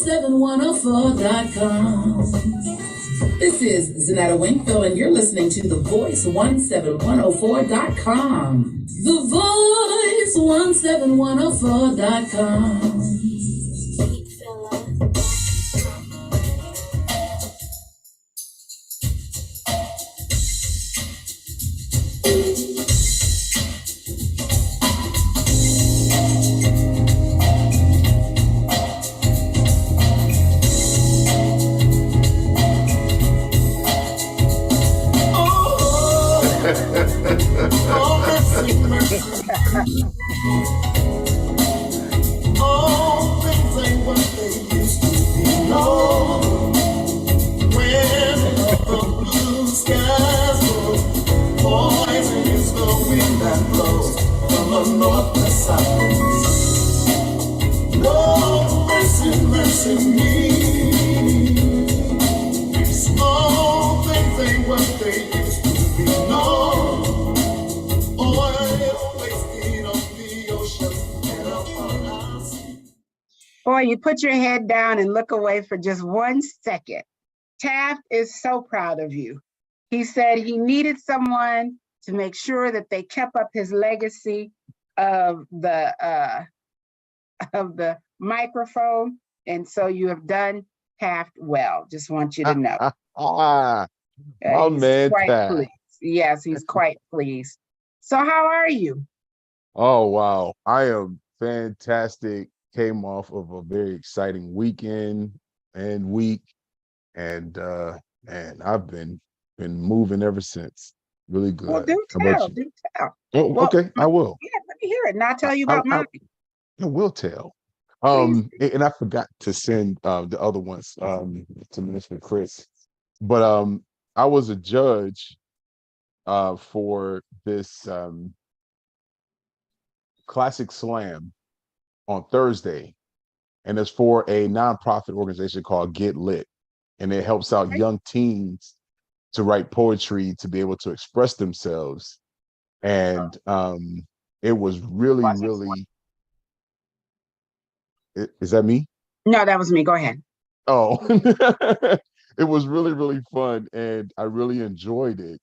17104.com. This is Zanetta Winkfield, and you're listening to The Voice 17104.com. The Voice 17104.com. All things ain't what they used to be. No, when the blue skies blow, poison is the wind that blows from the north to south. No mercy, mercy me. All things ain't what they used to be. No. Boy, you put your head down and look away for just 1 second. Taft is so proud of you. He said he needed someone to make sure that they kept up his legacy of the microphone, and so you have done Taft well. Just want you to know. My He's man quite Taft. pleased. Yes, he's quite pleased. So how are you? Oh, wow. I am fantastic. Came off of a very exciting weekend and week, and I've been moving ever since. Really good. Well, do How about tell, you? do tell. Oh, Well, okay, I will. Yeah, let me hear it, and I'll tell you I, about mine. I will tell. Please. And I forgot to send the other ones to Minister Chris, but I was a judge for this Classic Slam on Thursday, and it's for a nonprofit organization called Get Lit, and it helps out young teens to write poetry to be able to express themselves. And it was really, really. Is that me? No, that was me. Go ahead. Oh, it was really, really fun, and I really enjoyed it.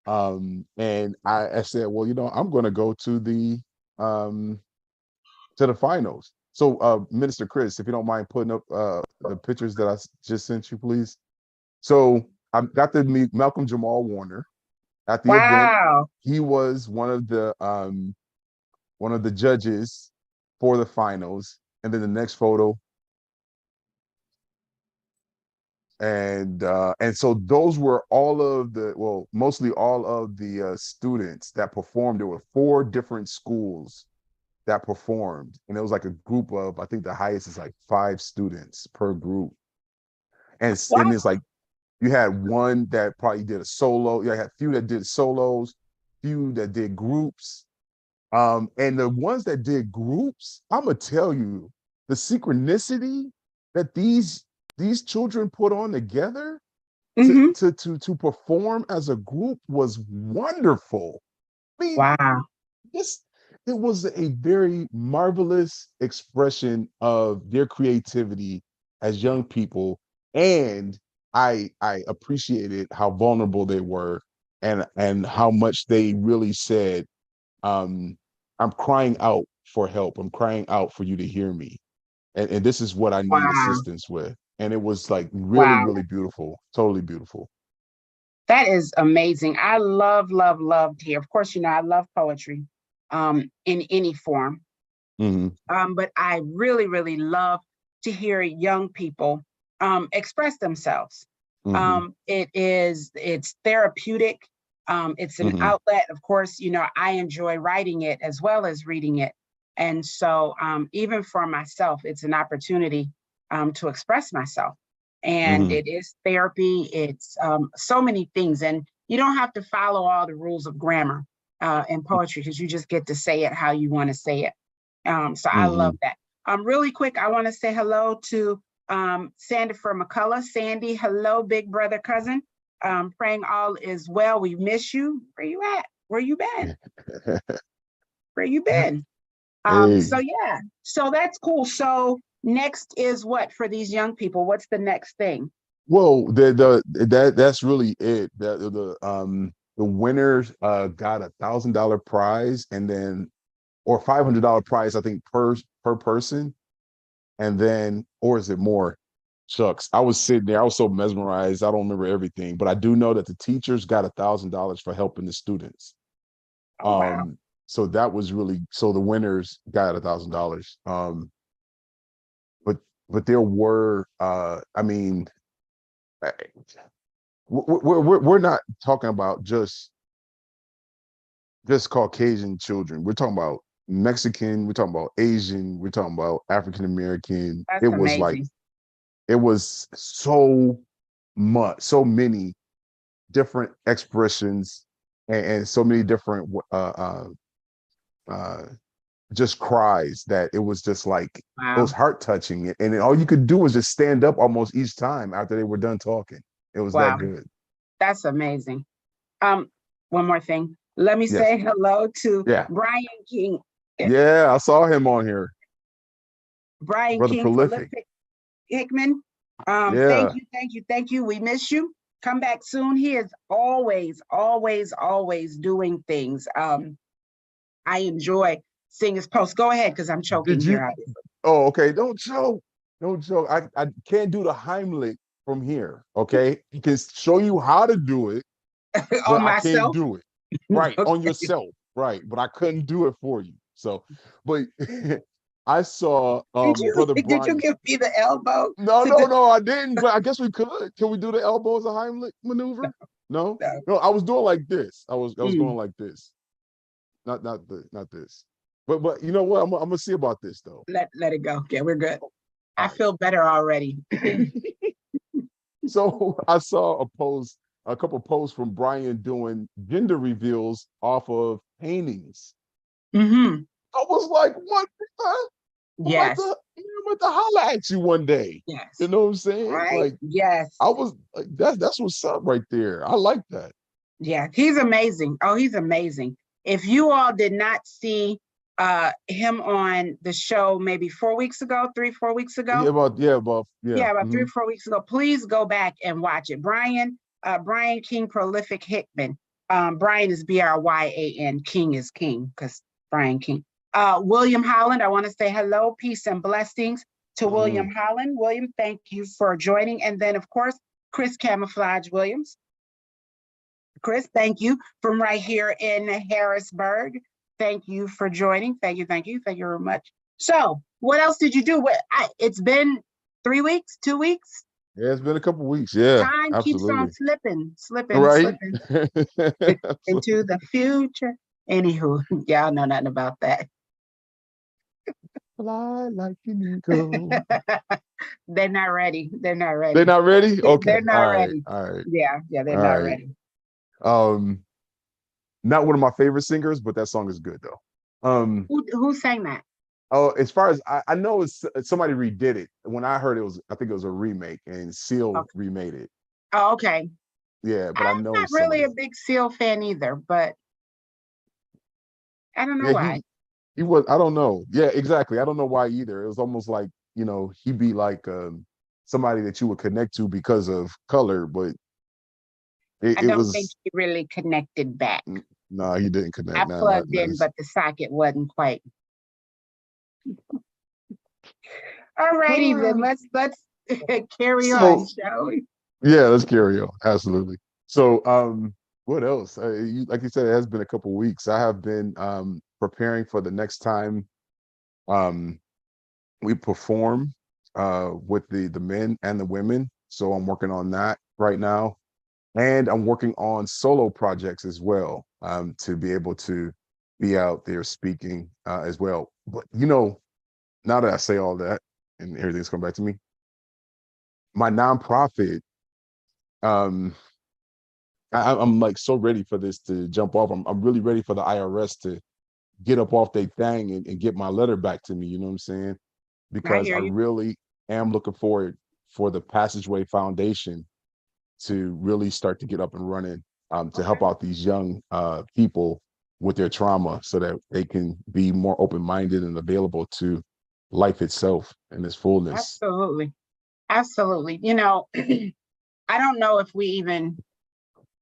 And I said, well, I'm going to go to the finals. So, Minister Chris, if you don't mind putting up the pictures that I just sent you, please. So I got to meet Malcolm Jamal Warner at the event. Wow. He was one of the judges for the finals. And then the next photo. And so those were mostly all of the students that performed. There were 4 different schools that performed, and it was like a group of, I think the highest is like 5 students per group. And it's like you had one that probably did a solo. You had a few that did solos, few that did groups. And the ones that did groups, I'm gonna tell you, the synchronicity that these children put on together to perform as a group was wonderful. I mean, wow. It was a very marvelous expression of their creativity as young people, and I appreciated how vulnerable they were, and how much they really said, I'm crying out for help. I'm crying out for you to hear me, and this is what I need assistance with. And it was like really, really beautiful, totally beautiful. That is amazing. I love to hear. Of course, I love poetry in any form. But I really, really love to hear young people express themselves. It's therapeutic. It's an outlet. Of course, I enjoy writing it as well as reading it. And so even for myself, it's an opportunity to express myself. And it is therapy. It's so many things. And you don't have to follow all the rules of grammar in poetry, because you just get to say it how you want to say it. So I love that. Really quick, I want to say hello to Sandy from McCullough. Sandy, hello, big brother cousin. Praying all is well. We miss you. Where you at? Where you been? Where you been? So yeah, so that's cool. So next is what for these young people? What's the next thing? Well, that's really it. The winners got $1,000 prize, and then or $500 prize, I think, per person, and then or is it more? Shucks, I was sitting there, I was so mesmerized. I don't remember everything, but I do know that the teachers got $1,000 for helping the students. Oh, wow. So that was really so the winners got $1,000. But there were I mean, eh, we're not talking about just Caucasian children. We're talking about Mexican, we're talking about Asian, we're talking about African American. That's amazing. It was so much, so many different expressions and so many different uh just cries that it was just like it was Wow. heart touching. And then all you could do was just stand up almost each time after they were done talking. It was that Wow. good. That's amazing. One more thing. Let me Yes. say hello to Yeah. Brian King. Yeah, I saw him on here. Brian Brother King, Prolific. Prolific Hickman. Yeah. Thank you. We miss you. Come back soon. He is always, always, always doing things. I enjoy seeing his posts. Go ahead, because I'm choking Did you? here. Oh, okay. Don't joke. Don't joke. I can't do the Heimlich from here. Okay. He can show you how to do it, but On I can't myself. do it. Right. On Okay. yourself. Right. But I couldn't do it for you. So, but I saw Brother Did you Brian. give me the elbow? No, I didn't, but I guess we could. Can we do the elbow as a Heimlich maneuver? No? No. No, I was doing like this. I was going Mm, like this. Not this. But you know what? I'm gonna see about this though. let it go. Okay, we're good. I All feel better already. right. So I saw a couple posts from Brian doing gender reveals off of paintings. Hmm. I was like, what? Yes. I'm at the holla at you one day. You Yes. know what I'm saying? Right. Like Yes. I was like, that's what's up right there. I like that. Yeah. He's amazing. Oh, he's amazing. If you all did not see him on the show maybe 4 weeks ago, 3, 4 weeks ago. Yeah. About 3 or 4 weeks ago, please go back and watch it. Brian King, Prolific Hickman. Brian is Bryan. King is King because Brian King. William Holland, I want to say hello, peace and blessings to William Holland. William, thank you for joining. And then, of course, Chris Camouflage Williams. Chris, thank you from right here in Harrisburg. Thank you for joining. Thank you very much. So, what else did you do? It's been 3 weeks, 2 weeks. Yeah, it's been a couple weeks. Yeah, Time keeps on absolutely. slipping Right? into the future. Anywho, y'all know nothing about that. Fly like an eagle. They're not ready. They're not ready? Okay. They're not ready. All right. Yeah, they're All not right. ready. Not one of my favorite singers, but that song is good though. Who sang that? Oh, as far as I know, it's somebody redid it. When I heard I think it was a remake, and Seal remade it. Oh, okay. Yeah, but I I'm know not really a big Seal fan either, but I don't know why. He was. I don't know. Yeah, exactly. I don't know why either. It was almost like he'd be like somebody that you would connect to because of color, but I it don't think was. he really connected back. No, he didn't connect. I plugged in, but the socket wasn't quite. All righty then. Let's carry on, shall we? Yeah, let's carry on. Absolutely. So, what else? Like you said, it has been a couple weeks. I have been preparing for the next time we perform with the men and the women. So I'm working on that right now, and I'm working on solo projects as well to be able to be out there speaking as well. But now that I say all that and everything's come back to me, my nonprofit, I'm like so ready for this to jump off. I'm really ready for the IRS to get up off their thing and get my letter back to me. You know what I'm saying? Because I really am looking forward for the Passageway Foundation to really start to get up and running to help out these young people with their trauma so that they can be more open-minded and available to life itself in its fullness. Absolutely. Absolutely. You know, I don't know if we even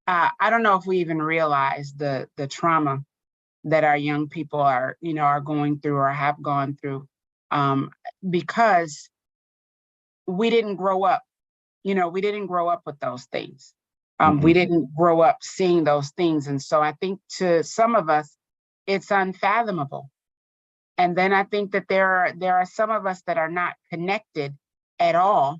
realize the trauma that our young people are, you know, are going through or have gone through, because we didn't grow up. You know, we didn't grow up with those things. We didn't grow up seeing those things. And so I think to some of us, it's unfathomable. And then I think that there are some of us that are not connected at all.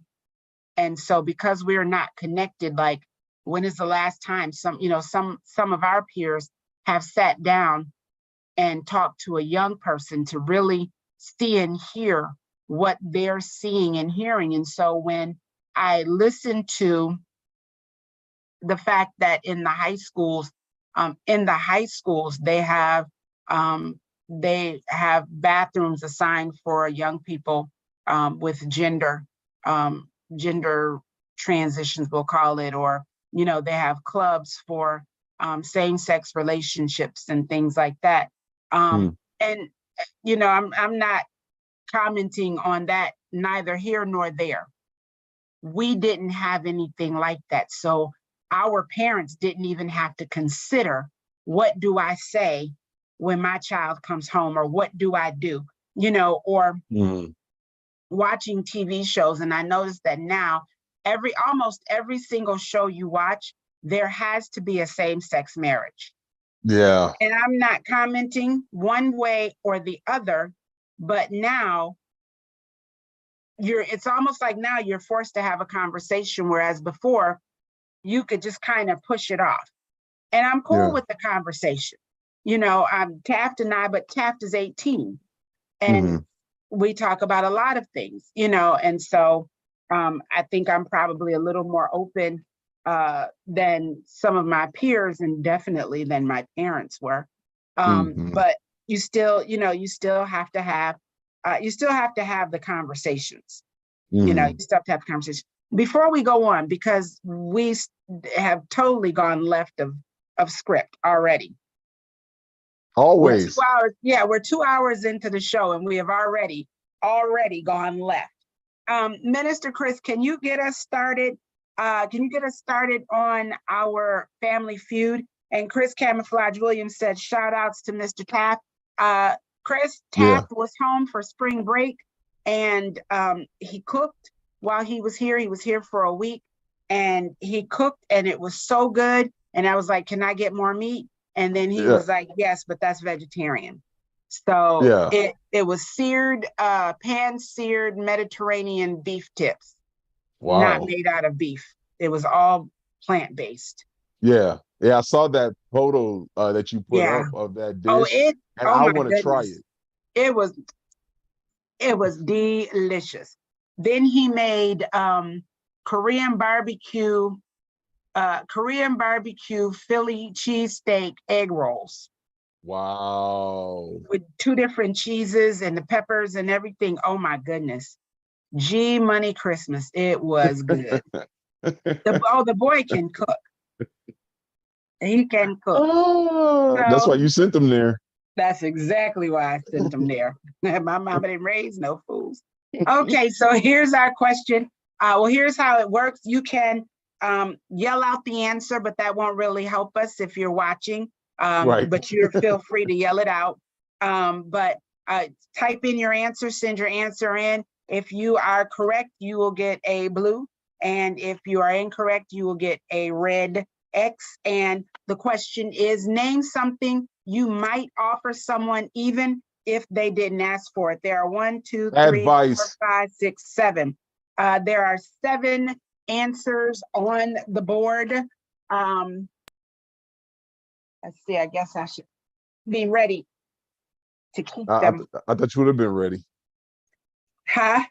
And so because we're not connected, like when is the last time some of our peers have sat down and talked to a young person to really see and hear what they're seeing and hearing? And so when I listen to the fact that in the high schools, they have bathrooms assigned for young people with gender transitions, we'll call it, or you know, they have clubs for same-sex relationships and things like that. And you know, I'm not commenting on that, neither here nor there. We didn't have anything like that. So our parents didn't even have to consider, what do I say when my child comes home, or what do I do, you know, or watching TV shows. And I noticed that now almost every single show you watch, there has to be a same-sex marriage. Yeah. And I'm not commenting one way or the other, but now it's almost like now you're forced to have a conversation, whereas before you could just kind of push it off. And I'm cool with the conversation. You know, I'm Taft and I, but Taft is 18. And we talk about a lot of things, you know, and so I think I'm probably a little more open than some of my peers, and definitely than my parents were. But you still have to have the conversations. You know, you still have to have the conversation. Before we go on, because we have totally gone left of script already. Always. We're 2 hours into the show and we have already gone left. Minister Chris, can you get us started? On our Family Feud? And Chris Camouflage Williams said, shout outs to Mr. Taft. Chris Taft was home for spring break, and he cooked while he was here. He was here for a week, and he cooked, and it was so good. And I was like, can I get more meat? And then he was like, yes, but that's vegetarian. So it was seared, pan-seared Mediterranean beef tips. Wow. Not made out of beef. It was all plant-based. Yeah. I saw that photo that you put up of that dish. I want to try it. It was delicious. Then he made Korean barbecue Philly cheesesteak egg rolls. Wow. With 2 different cheeses and the peppers and everything. Oh my goodness. G Money Christmas. It was good. The boy can cook. He can cook. Oh, so, that's why you sent them there. That's exactly why I sent them there. My mama didn't raise no fools. Okay, so here's our question. Here's how it works. You can yell out the answer, but that won't really help us if you're watching. But you feel free to yell it out. But type in your answer, send your answer in. If you are correct, you will get a blue. And if you are incorrect, you will get a red X. And the question is, name something you might offer someone even if they didn't ask for it. There are 1, 2, 3, 4, 5, 6, 7. There are 7 answers on the board. Let's see, I guess I should be ready to keep them. I thought you would have been ready. Huh?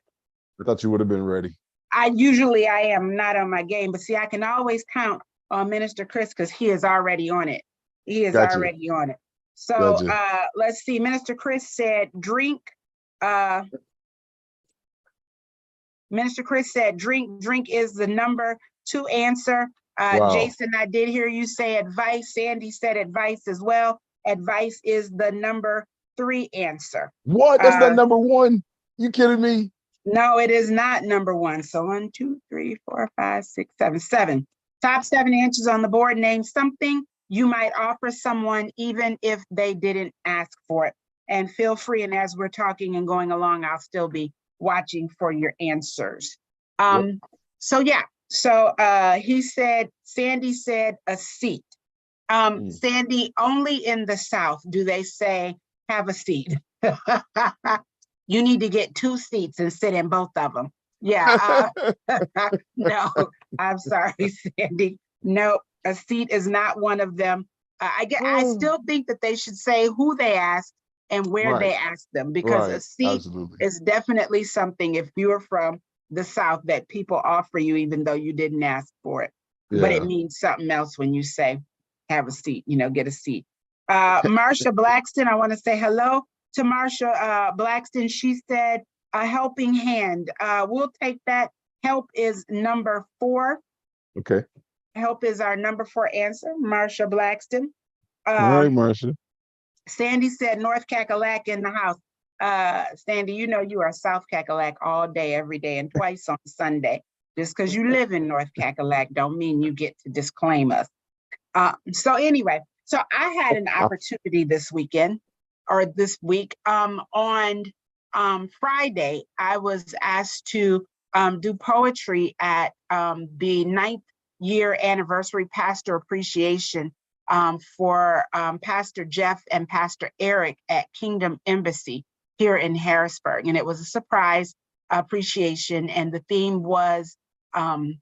I thought you would have been ready. I am not on my game, but see, I can always count on Minister Chris because he is already on it. Already on it. So let's see. Minister Chris said drink. Minister Chris said drink. Drink is the number 2 answer. Wow. Jason, I did hear you say advice. Sandy said advice as well. Advice is the number 3 answer. What? That's not number 1. You kidding me? No, it is not number one. So 1, 2, 3, 4, 5, 6, 7, 7. Top 7 answers on the board. Name something you might offer someone even if they didn't ask for it. And feel free, and as we're talking and going along, I'll still be watching for your answers. Yep. So yeah, so Sandy said a seat. Sandy, only in the South do they say have a seat. You need to get 2 seats and sit in both of them. Yeah. No, I'm sorry, Sandy. No, a seat is not one of them. I still think that they should say who they asked and where they asked them, because a seat Absolutely. is definitely something, if you're from the South, that people offer you even though you didn't ask for it. But it means something else when you say have a seat, get a seat. Marsha Blackston, I want to say hello to Marsha Blackston. She said a helping hand. We'll take that. Help is number 4. Okay. Help is our number 4 answer, Marsha Blackston. All right, Marsha. Sandy said North Cackalack in the house. Sandy, you are South Cackalack all day, every day, and twice on Sunday. Just because you live in North Cackalack don't mean you get to disclaim us. So anyway, so I had an opportunity this week. On Friday, I was asked to do poetry at the 9th year anniversary pastor appreciation for Pastor Jeff and Pastor Eric at Kingdom Embassy here in Harrisburg. And it was a surprise appreciation. And the theme was Harlem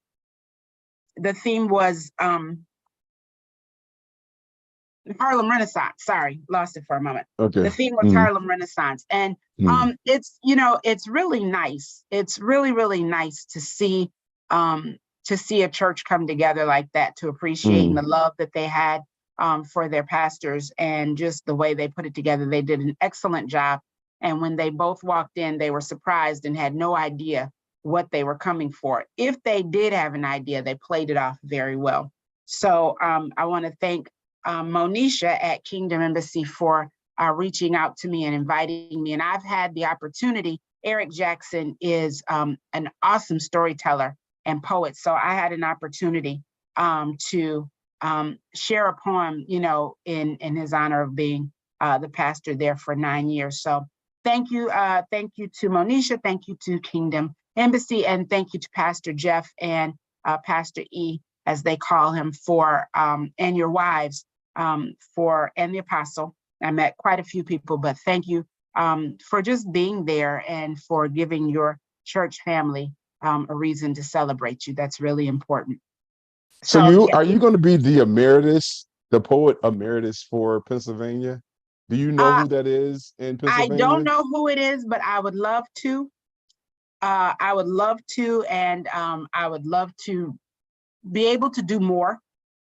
Renaissance. Sorry, lost it for a moment. Okay. The theme was Harlem Renaissance. And it's really nice. It's really, really nice to see a church come together like that, to appreciate the love that they had for their pastors, and just the way they put it together. They did an excellent job. And when they both walked in, they were surprised and had no idea what they were coming for. If they did have an idea, they played it off very well. So I want to thank Monisha at Kingdom Embassy for reaching out to me and inviting me. And I've had the opportunity. Eric Jackson is an awesome storyteller and poet. So I had an opportunity to share a poem, in his honor of being the pastor there for 9 years. So thank you to Monisha, thank you to Kingdom Embassy, and thank you to Pastor Jeff and Pastor E, as they call him, and your wives, and the apostle. I met quite a few people, but thank you for just being there and for giving your church family a reason to celebrate you. That's really important. So are you going to be the poet emeritus for Pennsylvania? Do you know who that is in Pennsylvania? I don't know who it is, but I would love to. And I would love to be able to do more,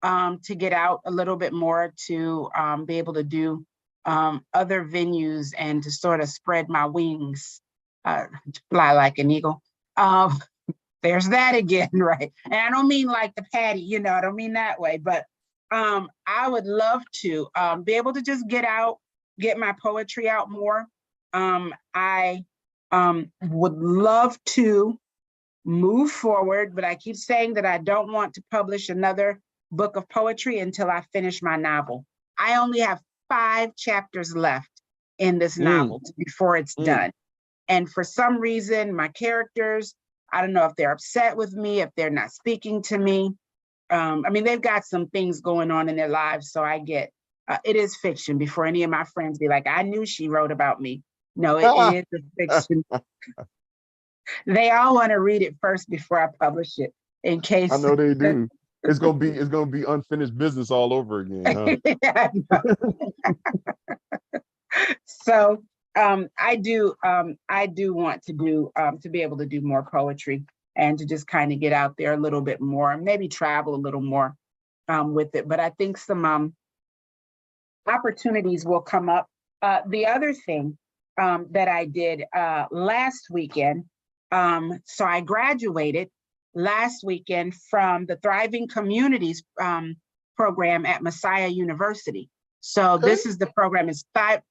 to get out a little bit more, to be able to do other venues and to sort of spread my wings, to fly like an eagle. There's that again, right? And I don't mean like the Patty, I don't mean that way, but I would love to be able to just get my poetry out more. I would love to move forward, but I keep saying that I don't want to publish another book of poetry until I finish my novel. I only have 5 chapters left in this novel before it's done. And for some reason, my characters, I don't know if they're upset with me, if they're not speaking to me. They've got some things going on in their lives, so I get, it is fiction, before any of my friends be like, I knew she wrote about me. No, it is a fiction. They all want to read it first before I publish it, in case. I know they do. It's gonna be unfinished business all over again, huh? So I do want to be able to do more poetry, and to just kind of get out there a little bit more, maybe travel a little more with it. But I think some opportunities will come up. The other thing that I did last weekend, so I graduated last weekend from the Thriving Communities program at Messiah University. So this is the program, is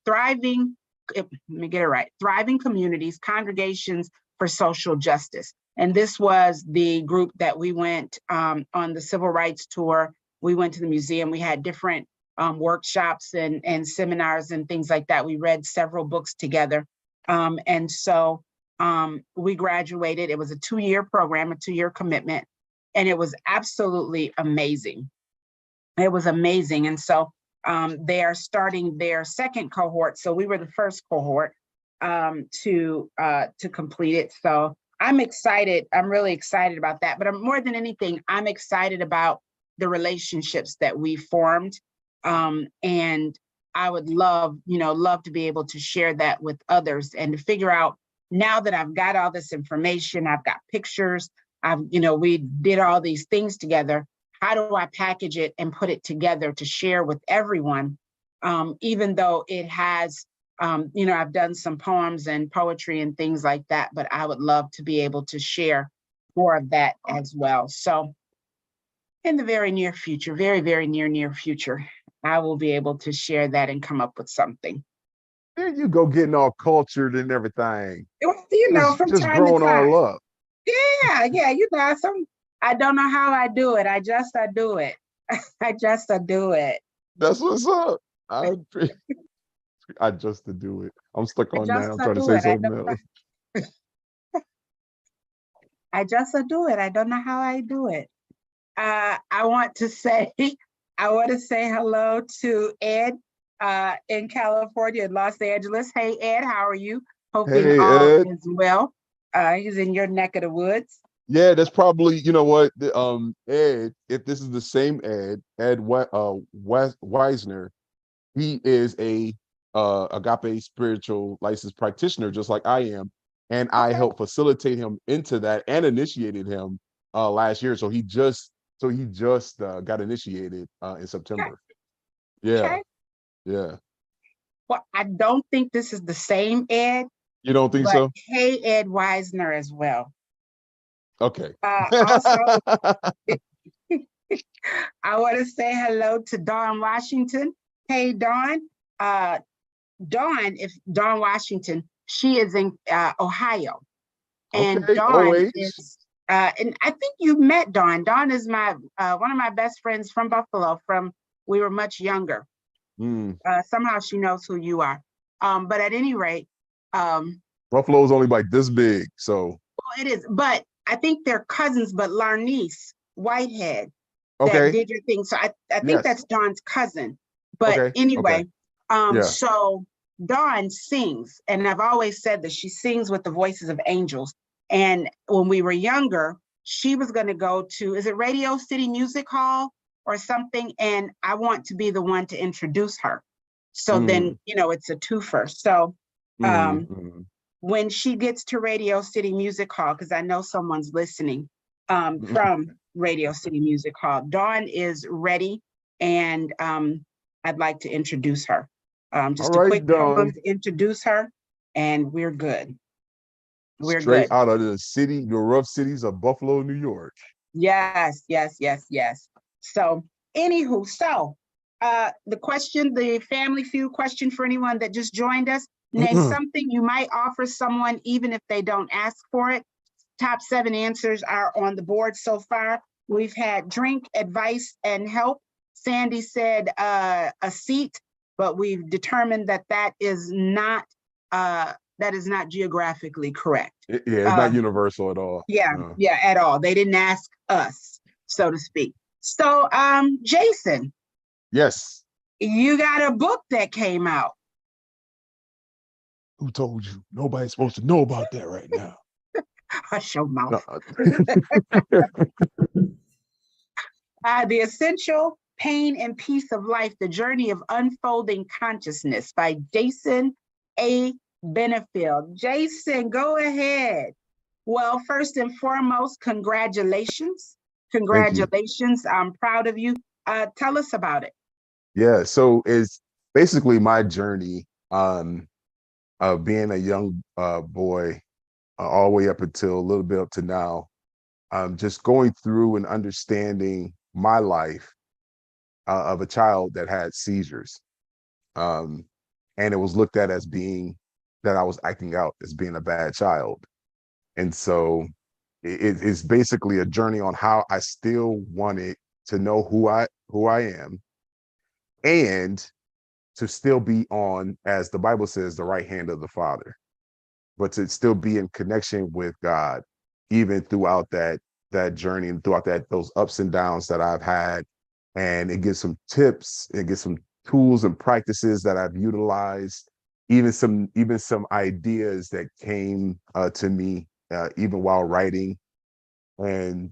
Thriving let me get it right, Thriving Communities, Congregations for Social Justice. And this was the group that we went on the civil rights tour. We went to the museum. We had different workshops and seminars and things like that. We read several books together. And so we graduated. It was a 2-year program, a 2-year commitment, and it was absolutely amazing. It was amazing. And so they are starting their second cohort. So we were the first cohort to complete it. So I'm excited. I'm really excited about that. But more than anything, I'm excited about the relationships that we formed. And I would love to be able to share that with others and to figure out, now that I've got all this information, I've got pictures, we did all these things together. How do I package it and put it together to share with everyone? Even though it has, I've done some poems and poetry and things like that, but I would love to be able to share more of that as well. So in the very near future, very, very near future, I will be able to share that and come up with something. There you go, getting all cultured and everything. From just time to growing time. all up. Yeah, I don't know how I do it. I do it. I do it. That's what's up. I just to do it. I'm stuck on that. I'm trying to say something else. I just do it. I don't know how I do it. I want to say hello to Ed in California, in Los Angeles. Hey, Ed, how are you? Hoping all Ed. is well. He's in your neck of the woods. Yeah, that's probably, you know what, Ed, if this is the same Ed Weisner, he is a agape spiritual licensed practitioner, just like I am. And I helped facilitate him into that and initiated him last year. So he just got initiated in September. Yeah. Okay. Yeah. Well, I don't think this is the same Ed. You don't think so? Hey, Ed Weisner as well. Okay. Also, I want to say hello to Dawn Washington. Hey, Dawn. Dawn Washington, she is in Ohio. And Okay. Dawn is, and I think you met Dawn. Dawn is my one of my best friends from Buffalo, from we were much younger. Somehow she knows who you are. But at any rate, Buffalo is only like this big, so. Well, it is, but I think they're cousins, but Larnice Whitehead Okay. that did your thing. So I think Yes. that's Dawn's cousin. But Okay. anyway, Yeah. so Dawn sings, and I've always said that she sings with the voices of angels. And when we were younger, she was going to go to, is it Radio City Music Hall or something? And I want to be the one to introduce her. So then, it's a twofer. So when she gets to Radio City Music Hall, because I know someone's listening from Radio City Music Hall, Dawn is ready, and I'd like to introduce her. Just a quick poem to introduce her, and we're good. We're straight good. Out of the rough cities of Buffalo, New York. Yes. So, anywho, the Family Feud question for anyone that just joined us: name something you might offer someone even if they don't ask for it. Top 7 answers are on the board so far. We've had drink, advice, and help. Sandy said a seat, but we've determined that is not geographically correct. It's not universal at all. Yeah, at all. They didn't ask us, so to speak. So, Jason. Yes. You got a book that came out. Who told you? Nobody's supposed to know about that right now. Hush your mouth. The Essential Pain and Peace of Life, The Journey of Unfolding Consciousness by Jason A. Benefield. Jason, go ahead. Well, first and foremost, congratulations. Congratulations. I'm proud of you. Tell us about it. Yeah, so it's basically my journey of being a young boy all the way up until a little bit up to now, just going through and understanding my life of a child that had seizures. And it was looked at as being that I was acting out as being a bad child. And so it's basically a journey on how I still wanted to know who I am, and to still be on, as the Bible says, the right hand of the Father, but to still be in connection with God, even throughout that journey and throughout those ups and downs that I've had. And it gives some tips, it gives some tools and practices that I've utilized, even some ideas that came to me even while writing. And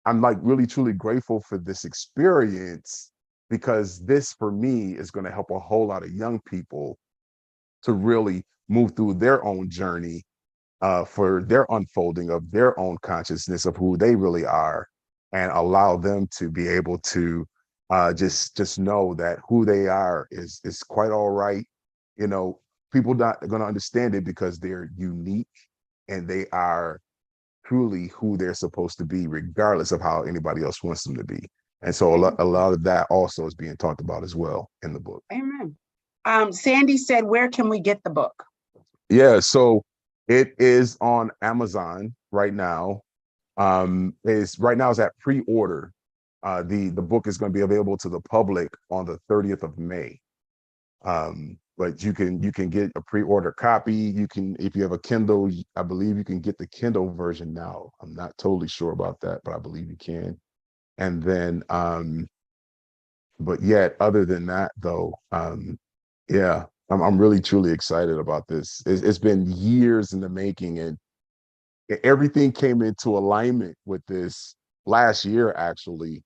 I'm like really truly grateful for this experience, because this for me is going to help a whole lot of young people to really move through their own journey, for their unfolding of their own consciousness of who they really are, and allow them to be able to just know that who they are is quite all right. You know, people not going to understand it because they're unique, and they are truly who they're supposed to be, regardless of how anybody else wants them to be. And so a lot of that also is being talked about as well in the book. Amen. Sandy said, where can we get the book? Yeah, so it is on Amazon right now. Is right now is at pre-order. The book is going to be available to the public on the 30th of May. But you can get a pre-order copy. You can, if you have a Kindle, I believe you can get the Kindle version now. I'm not totally sure about that, but I believe you can. And then but yet other than that though, yeah, I'm really truly excited about this. It's been years in the making, and everything came into alignment with this last year actually.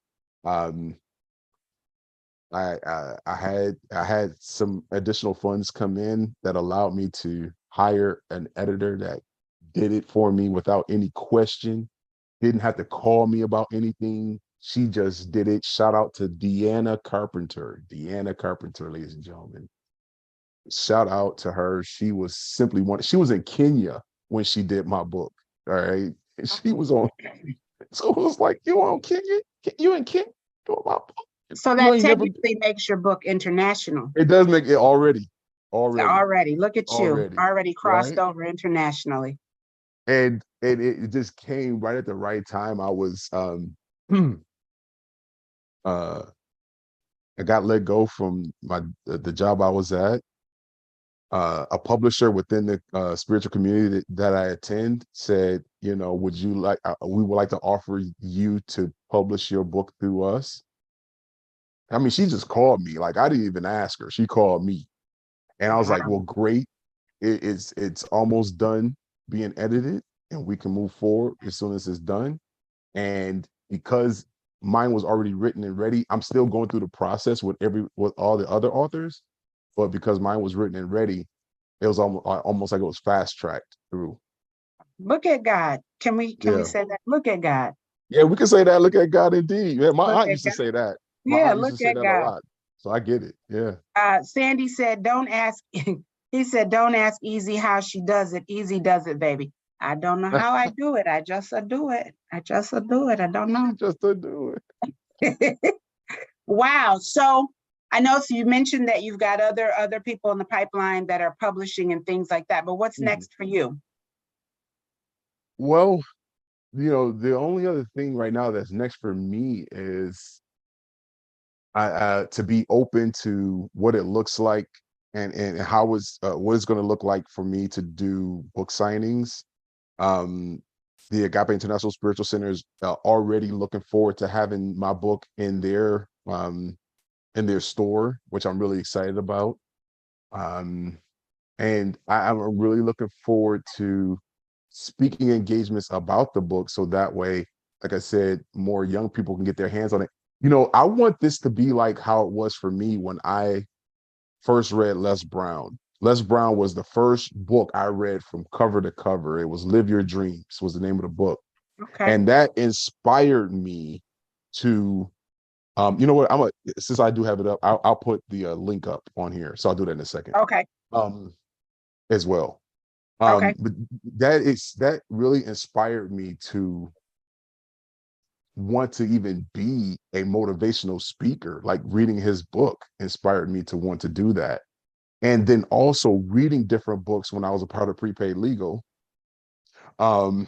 um I had some additional funds come in that allowed me to hire an editor that did it for me without any question. Didn't have to call me about anything. She just did it. Shout out to Deanna Carpenter. Deanna Carpenter, ladies and gentlemen. Shout out to her. She was simply one. She was in Kenya when she did my book. All right. And she was on. So it was like, you on Kenya? You in Kenya doing my book? So You that ain't never. technically makes your book international. It does make it already, already, Already, look at you, already, already crossed right? over internationally. And it just came right at the right time. I was uh I got let go from the job I was at. A publisher within the spiritual community that I attend said, you know, would you like, we would like to offer you to publish your book through us. I mean, she just called me. Like, I didn't even ask her. She called me. And I was like, well, Wow. great. It's almost done being edited, and we can move forward as soon as it's done. And because mine was already written and ready, I'm still going through the process with all the other authors. But because mine was written and ready, it was almost like it was fast tracked through. Look at God. Can we Yeah. say that? Look at God. Yeah, we can say that. Look at God indeed. Yeah, my Look aunt at used to God. say that. My Yeah, aunt used to look say at that a God. lot. So I get it. Yeah. Sandy said, don't ask, he said, don't ask Easy how she does it. Easy does it, baby. I don't know how I do it. I just do it. I just do it. I don't know. Just to do it. Wow. So I know, so you mentioned that you've got other people in the pipeline that are publishing and things like that, but what's Mhm. next for you? Well, you know, the only other thing right now that's next for me is to be open to what it looks like, and how what it's going to look like for me to do book signings. Um, the Agape International Spiritual Center is already looking forward to having my book in their store, which I'm really excited about. Um, and I'm really looking forward to speaking engagements about the book, so that way, like I said, more young people can get their hands on it. You know, I want this to be like how it was for me when I first read Les Brown. Les Brown was the first book I read from cover to cover. It was Live Your Dreams was the name of the book. Okay. And that inspired me to, you know what, since I do have it up, I'll put the link up on here. So I'll do that in a second Okay. um, as well. Okay. But that really inspired me to want to even be a motivational speaker. Like reading his book inspired me to want to do that. and then also reading different books when I was a part of prepaid legal. Um,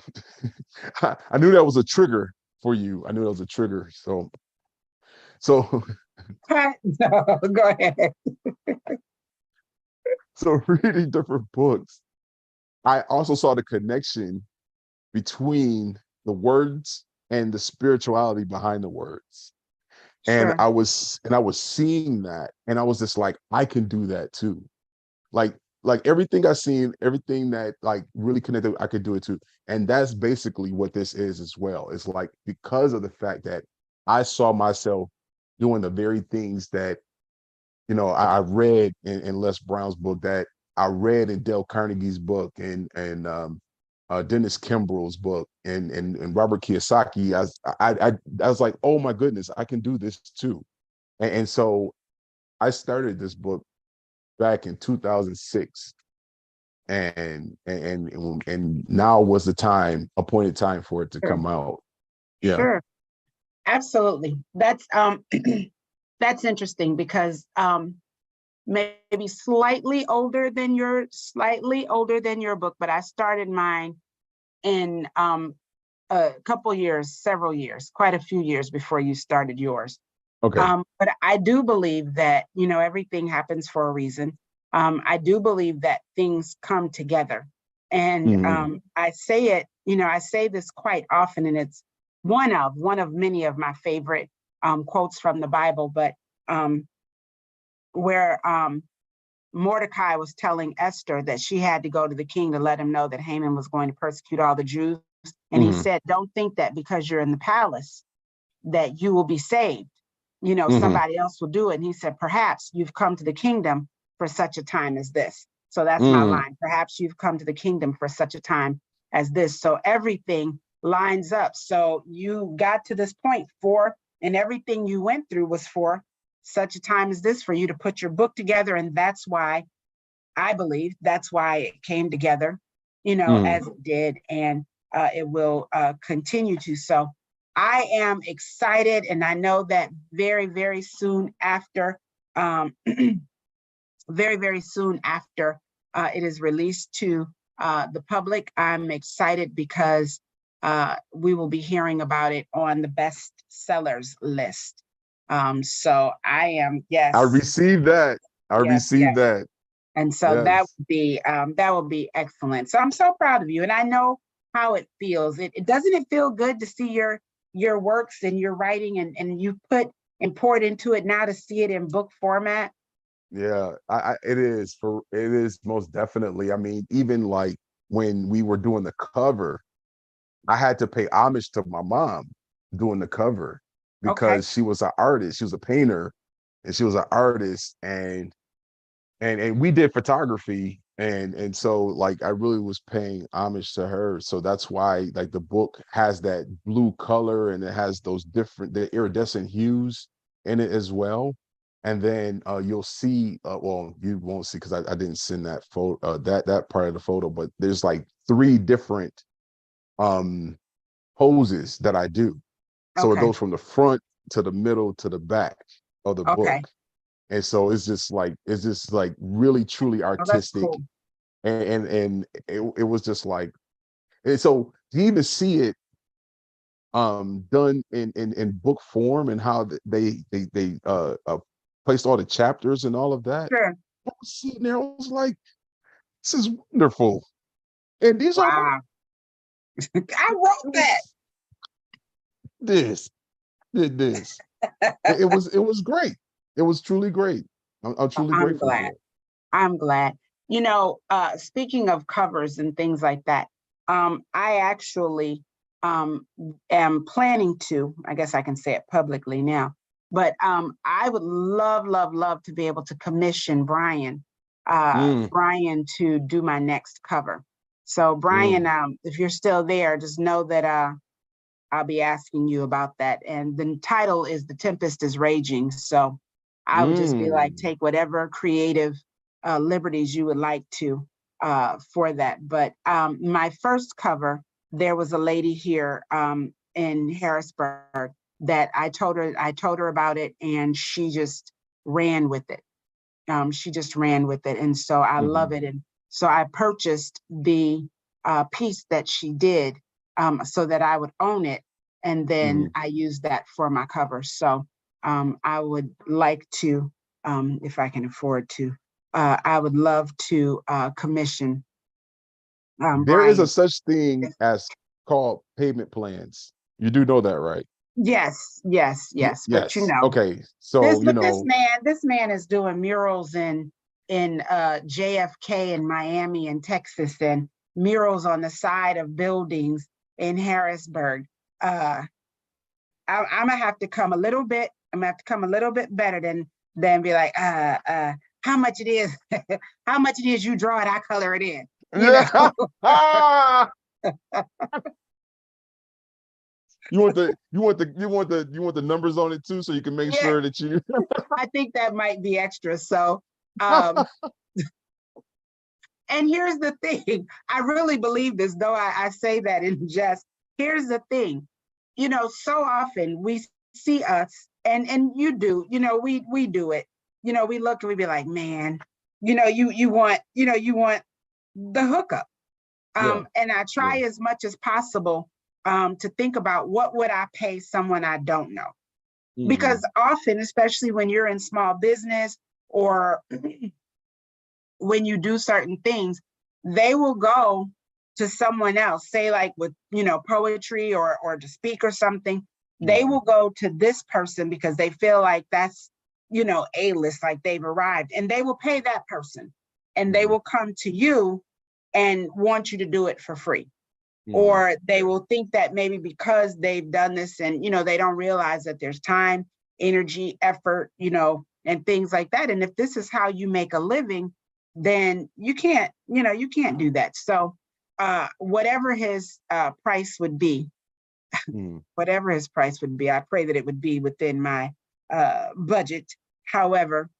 I knew that was a trigger for you. I knew that was a trigger. So No, go ahead. so reading different books, I also saw the connection between the words and the spirituality behind the words. And Sure. I was seeing that, and I was just like, I can do that too. Like everything I seen, everything that like really connected, I could do it too. And that's basically what this is as well. It's like because of the fact that I saw myself doing the very things that I read in Les Brown's book, that I read in Dale Carnegie's book, and Dennis Kimbro's book, and Robert Kiyosaki. I was like, oh my goodness, I can do this too. And so I started this book back in 2006, and now was the appointed time for it to Sure. come out. Yeah. Sure. Absolutely. That's that's interesting because maybe slightly older than your book, but I started mine in a couple years, several years, quite a few years before you started yours. Okay. But I do believe that, everything happens for a reason. I do believe that things come together. And Hmm. I say it, I say this quite often, and it's one of many of my favorite quotes from the Bible, but where Mordecai was telling Esther that she had to go to the king to let him know that Haman was going to persecute all the Jews. And he Hmm. said, don't think that because you're in the palace that you will be saved. Hmm. Somebody else will do it. And he said, perhaps you've come to the kingdom for such a time as this. So that's my Hmm. line. Perhaps you've come to the kingdom for such a time as this. So everything lines up. So you got to this point and everything you went through was for such a time as this, for you to put your book together. And that's why I believe that's why it came together, Hmm. as it did. And it will continue to. So I am excited. And I know that very, very soon after, very, very soon after it is released to the public, I'm excited because we will be hearing about it on the best sellers list. So I am, I yes, received that. I yes, received yes. that. And so Yes. that would be excellent. So I'm so proud of you, and I know how it feels. It doesn't it feel good to see your works and your writing, and you put and poured into it, now to see it in book format. Yeah, it is most definitely. I mean, even like when we were doing the cover, I had to pay homage to my mom doing the cover Okay, because she was an artist. She was a painter, and she was an artist, and we did photography, and so like I really was paying homage to her. So that's why like the book has that blue color, and it has the iridescent hues in it as well. And then you'll see, well, you won't see because I didn't send that photo, that part of the photo, but there's like three different um poses that I do. So it okay, goes from the front to the middle to the back of the book. okay. And so it's just like really truly Oh, that's artistic. cool. And it was just like, and so to even see it done in book form, and how they placed all the chapters and all of that, Sure. I was sitting there, I was like, this is wonderful. And these are my Wow. I wrote that. this this did this. It was great. It was truly great. I'm truly I'm grateful glad. for it. I'm glad. Speaking of covers and things like that, I actually am planning to, I guess I can say it publicly now, but I would love, love, love to be able to commission Mm, Brian to do my next cover. So Brian, mm, if you're still there, just know that I'll be asking you about that. And the title is The Tempest is Raging. So I would just be like, mm, take whatever creative liberties you would like to for that. But my first cover, there was a lady here in Harrisburg that I told her about it, and she just ran with it. she just ran with it. And so I love it. And so I purchased the piece that she did so that I would own it. And then I used that for my cover. So I would like to, if I can afford to, I would love to commission There is a Brian. such thing as called payment plans. You do know that, right? Yes, yes, yes. But you Yes. know, Okay. So, this man is doing murals in JFK in Miami and Texas, and murals on the side of buildings in Harrisburg. I'm gonna have to come a little bit. I'm gonna have to come a little bit better than be like, how much it is, how much it is you draw it, I color it in. You know. You want the numbers on it too, so you can make Yeah, sure that you. I think that might be extra. So, and here's the thing, I really believe this, though I say that in jest. Here's the thing, you know, so often we see us, and you do, you know, we do it. You know, we look and we be like, man, you know, you want the hookup. And I try as much as possible to think about what would I pay someone I don't know. Because often, especially when you're in small business or when you do certain things, they will go to someone else, say like with, you know, poetry or to speak or something. They will go to this person because they feel like that's, you know, A-list, like they've arrived, and they will pay that person, and they will come to you and want you to do it for free. Or they will think that maybe because they've done this and, you know, they don't realize that there's time, energy, effort, you know, and things like that. And if this is how you make a living, then you can't, you know, you can't do that. So whatever his price would be, whatever his price would be, I pray that it would be within my budget. However,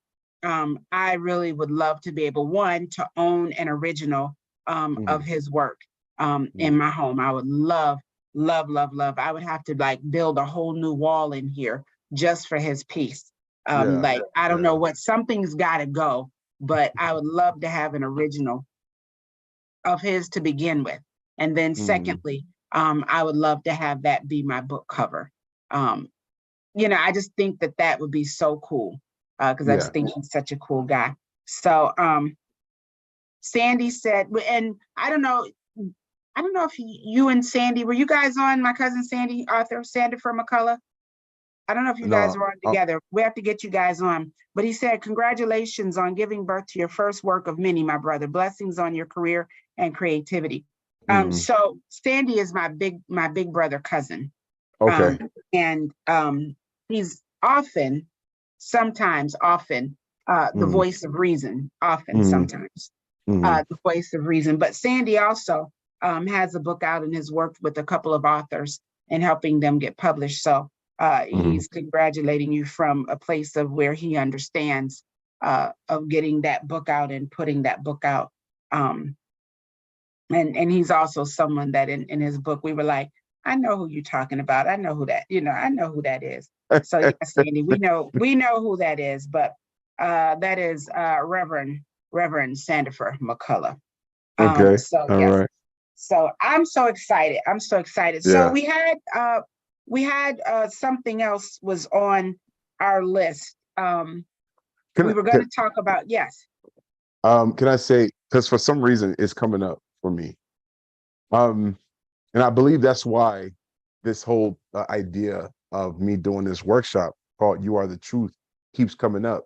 I really would love to be able, one, to own an original of his work in my home. I would love, love, love, love. I would have to like build a whole new wall in here just for his piece. Like, I don't know what, something's got to go, but I would love to have an original of his to begin with. And then secondly, I would love to have that be my book cover. You know, I just think that that would be so cool because I just think he's such a cool guy. So Sandy said, and I don't know if you and Sandy, were you guys on, my cousin Sandy, author Sandifer McCullough? I don't know if you guys were on together. We have to get you guys on. But he said, congratulations on giving birth to your first work of many, my brother. Blessings on your career and creativity. So Sandy is my big brother cousin. Okay. And he's sometimes the voice of reason, sometimes the voice of reason. But Sandy also has a book out and has worked with a couple of authors and helping them get published. So he's congratulating you from a place of where he understands of getting that book out and putting that book out. And he's also someone that in his book, we were like, I know who you're talking about. I know who that, I know who that is. So yes, Sandy, we know who that is, but that is Reverend Sandifer McCullough. Okay. So All yes. right. So I'm so excited. Yeah. So we had something else was on our list. We were going to talk about, yes. Can I say, because for some reason it's coming up for me. And I believe that's why this whole idea of me doing this workshop called You Are the Truth keeps coming up.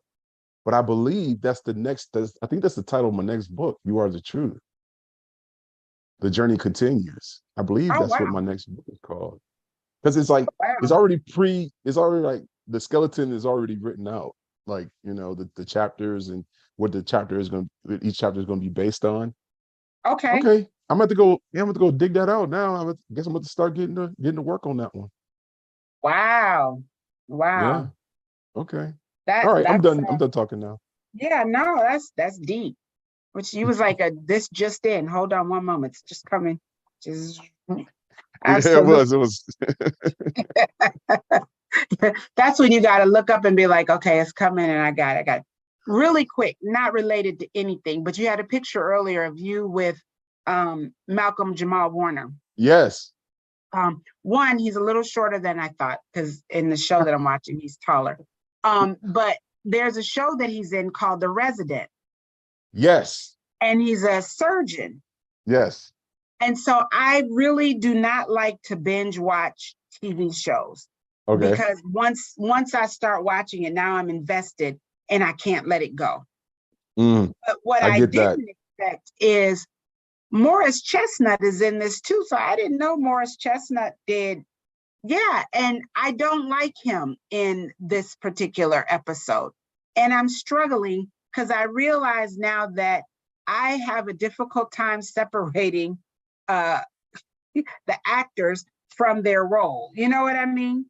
But I believe I think that's the title of my next book, You Are the Truth. The Journey Continues. I believe that's what my next book is called. Because it's like, it's already like the skeleton is already written out. Like, the chapters and what each chapter is going to be based on. Okay. I'm going to go dig that out now. I guess I'm going to start getting to work on that one. Wow. Yeah. Okay. All right. I'm done. I'm done talking now. Yeah, no, that's deep. Which he was like this just in. Hold on one moment. It's just coming. Just absolutely. Yeah, it was. That's when you got to look up and be like, okay, it's coming, and I got it. really quick, not related to anything, but you had a picture earlier of you with Malcolm Jamal Warner. Yes. One, he's a little shorter than I thought, because in the show that I'm watching, he's taller. But there's a show that he's in called The Resident. Yes. And he's a surgeon. Yes. And so I really do not like to binge watch TV shows. Okay. Because once I start watching it, now I'm invested and I can't let it go. But what I didn't expect is Morris Chestnut is in this too. So I didn't know Morris Chestnut did. Yeah. And I don't like him in this particular episode. And I'm struggling because I realize now that I have a difficult time separating the actors from their role. You know what I mean?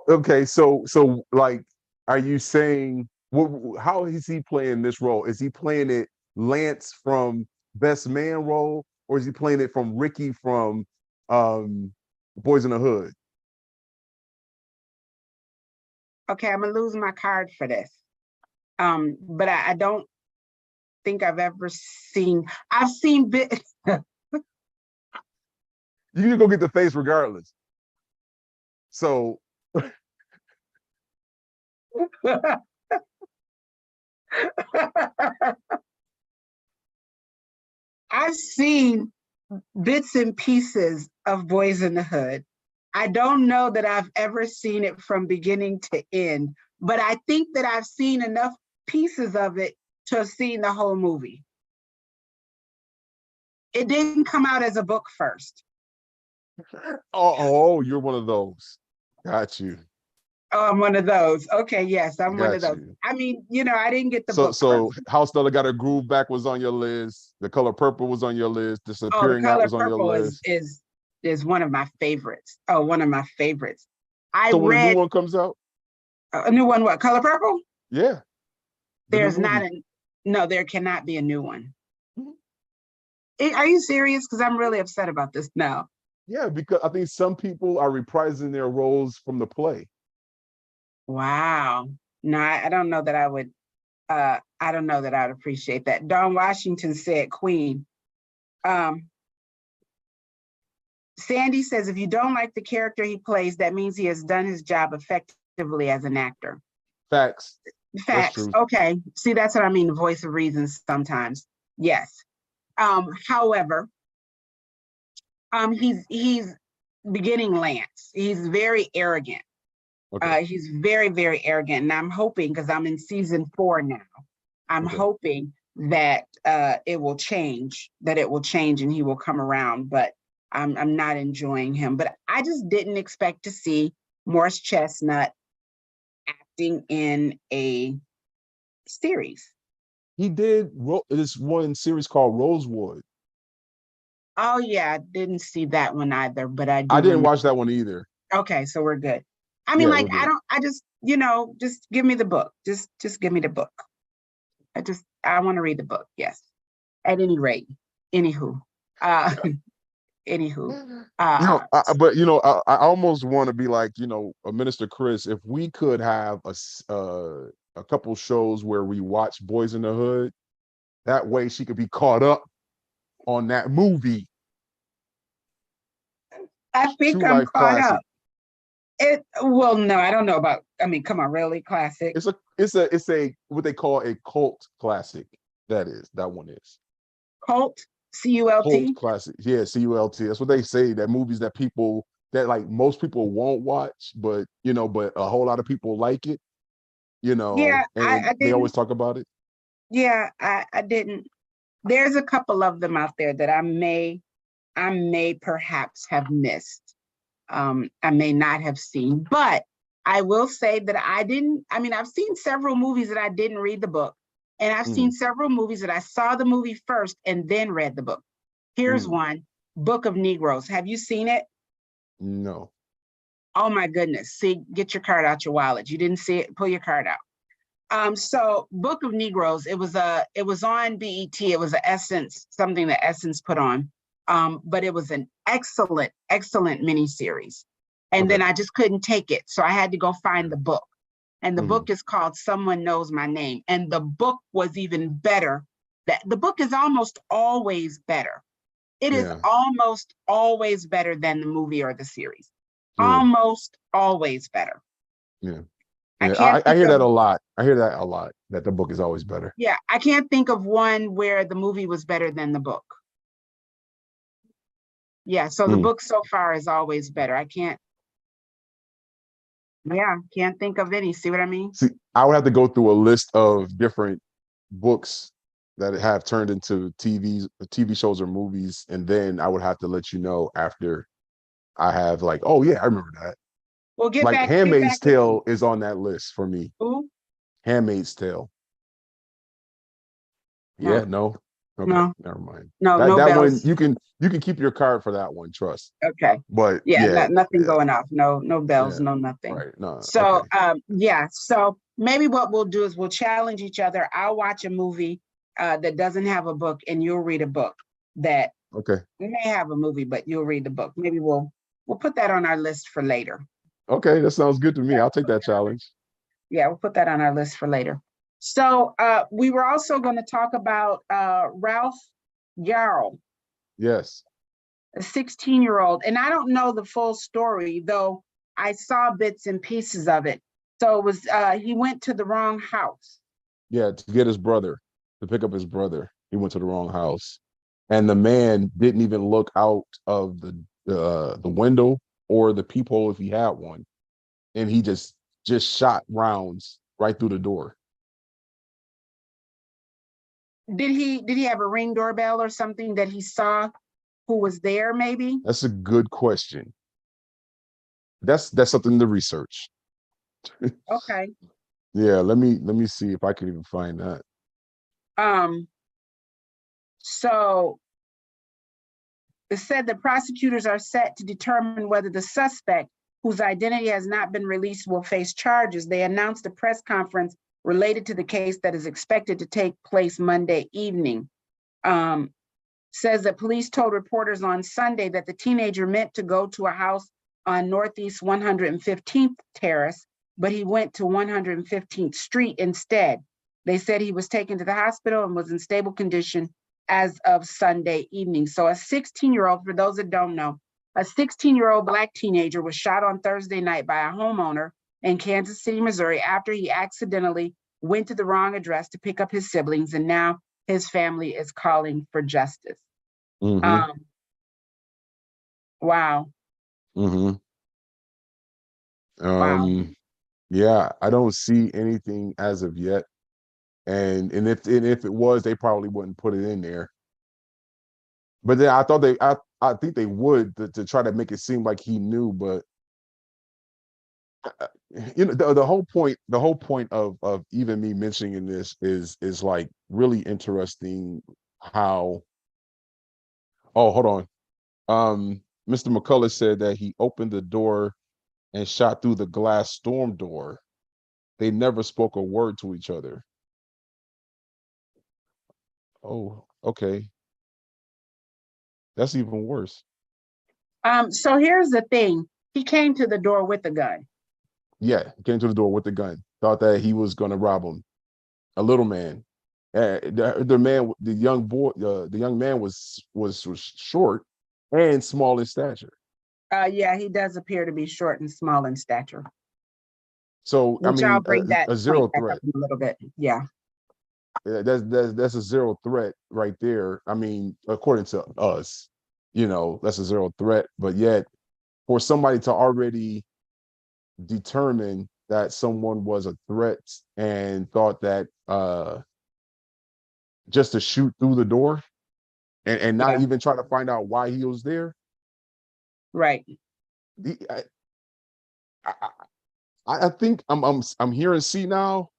Okay. So like, are you saying, how is he playing this role? Is he playing it Lance from Best Man role, or is he playing it from Ricky from Boys in the Hood? Okay, I'm gonna lose my card for this. But I don't think I've seen bit. You can go get the face regardless. So I've seen bits and pieces of Boys in the Hood. I don't know that I've ever seen it from beginning to end, but I think that I've seen enough pieces of it to have seen the whole movie. It didn't come out as a book first. oh, you're one of those. Got you. Oh, I'm one of those. Okay, yes, I'm one of those. You. I mean, I didn't get the book So first. How Stella Got Her Groove Back was on your list. The Color Purple was on your list. Disappearing Out was on your list. Is one of my favorites. Oh, one of my favorites. So when a new one comes out? A new one, what? Color Purple? Yeah. There's not no, there cannot be a new one. Are you serious? Because I'm really upset about this now. Yeah, because I think some people are reprising their roles from the play. Wow. No, I don't know that I would. I don't know that I'd appreciate that. Dawn Washington said Queen. Sandy says, if you don't like the character he plays, that means he has done his job effectively as an actor. Facts. Facts. Okay. See, that's what I mean. The voice of reason sometimes. Yes. However, he's beginning Lance. He's very arrogant. Okay. He's very, very arrogant. And I'm hoping, because I'm in season 4 now, I'm hoping that it will change, and he will come around, but I'm not enjoying him. But I just didn't expect to see Morris Chestnut acting in a series. He did this one series called Rosewood. Oh yeah, I didn't see that one either, but I didn't watch that one either. Okay, so we're good. I mean, just give me the book. Just give me the book. I want to read the book. Yes. At any rate, anywho. I almost want to be like, Minister Chris, if we could have a couple shows where we watch Boys in the Hood, that way she could be caught up on that movie. I think I'm caught up. Well, no, I don't know about. I mean, come on, really classic. It's a what they call a cult classic. That one is cult. CULT? Cult classic. Yeah, CULT. That's what they say. That movies that like most people won't watch, but a whole lot of people like it. Yeah, and they always talk about it. Yeah, I didn't. There's a couple of them out there that I may perhaps have missed. I may not have seen, but I will say that I've seen several movies that I didn't read the book. And I've seen several movies that I saw the movie first and then read the book. Here's one, Book of Negroes. Have you seen it? No. Oh my goodness. See, get your card out your wallet. You didn't see it? Pull your card out. So Book of Negroes, it was on BET. It was something that Essence put on. But it was an excellent, excellent miniseries. And then I just couldn't take it. So I had to go find the book. and the book is called Someone Knows My Name. And the book was even better. The book is almost always better. It is almost always better than the movie or the series. Almost always better. Yeah. I hear that a lot. I hear that a lot, that the book is always better. Yeah, I can't think of one where the movie was better than the book. Yeah, so the book so far is always better. Can't think of any. See what I mean? See, I would have to go through a list of different books that have turned into TV shows or movies, and then I would have to let you know after I have like, oh yeah, I remember that. Well, Like get Handmaid's back with Tale is on that list for me. Who? Handmaid's Tale. No. Yeah, no. Okay, No. never mind. No, that no that bells. one you can keep your card for that one, trust. Okay. But Yeah, nothing yeah, going off. No bells, yeah, no nothing. right. No, So okay. so maybe what we'll do is we'll challenge each other. I'll watch a movie that doesn't have a book, and you'll read a book that Okay. may have a movie, but you'll read the book. Maybe we'll put that on our list for later. Okay, that sounds good to me. I'll take that challenge. Yeah, we'll put that on our list for later. So we were also going to talk about Ralph Yarl, Yes. a 16-year-old. And I don't know the full story, though I saw bits and pieces of it. So it was he went to the wrong house. Yeah, to get his brother, to pick up his brother. He went to the wrong house. And the man didn't even look out of the window or the peephole if he had one. And he just shot rounds right through the door. Did he have a Ring doorbell or something that he saw who was there, maybe? That's a good question. That's something to research. Okay. Yeah, let me see if I can even find that. So it said the prosecutors are set to determine whether the suspect, whose identity has not been released, will face charges. They announced a press conference related to the case that is expected to take place Monday evening. Says that police told reporters on Sunday that the teenager meant to go to a house on Northeast 115th Terrace, but he went to 115th Street instead. They said he was taken to the hospital and was in stable condition as of Sunday evening. So a 16-year-old, for those that don't know, a 16-year-old Black teenager was shot on Thursday night by a homeowner in Kansas City, Missouri, after he accidentally went to the wrong address to pick up his siblings, and now his family is calling for justice. Mm-hmm. Wow. Mm-hmm. Wow. Yeah, I don't see anything as of yet. And if it was, they probably wouldn't put it in there. But then I think they would to try to make it seem like he knew, but the whole point of even me mentioning this is like really interesting how. Oh, hold on. Mr. McCullough said that he opened the door and shot through the glass storm door. They never spoke a word to each other. Oh, okay. That's even worse. So here's the thing. He came to the door with a gun. Yeah, came to the door with the gun. Thought that he was going to rob him. A little man. The young man was short and small in stature. Yeah, he does appear to be short and small in stature. So I Which I'll mean, bring that a point zero back threat. up in a little bit. Yeah. That's a zero threat right there. I mean, according to us, that's a zero threat. But yet, for somebody to already determine that someone was a threat and thought that just to shoot through the door and not Yeah. even try to find out why he was there. Right. I think I'm hearing C now.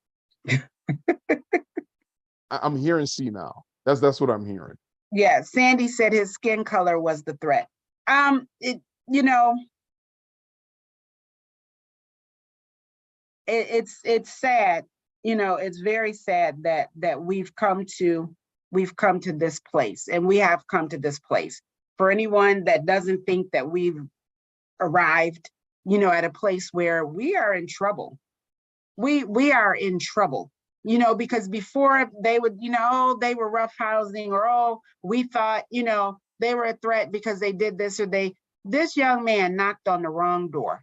I'm hearing C now. That's what I'm hearing. Yeah. Sandy said his skin color was the threat. It's sad. It's very sad that we've come to this place, and we have come to this place. For anyone that doesn't think that we've arrived, at a place where we are in trouble. we are in trouble, you know, because before they would, you know, oh, they were rough housing, or, oh, we thought, you know, they were a threat because they did this, or this young man knocked on the wrong door.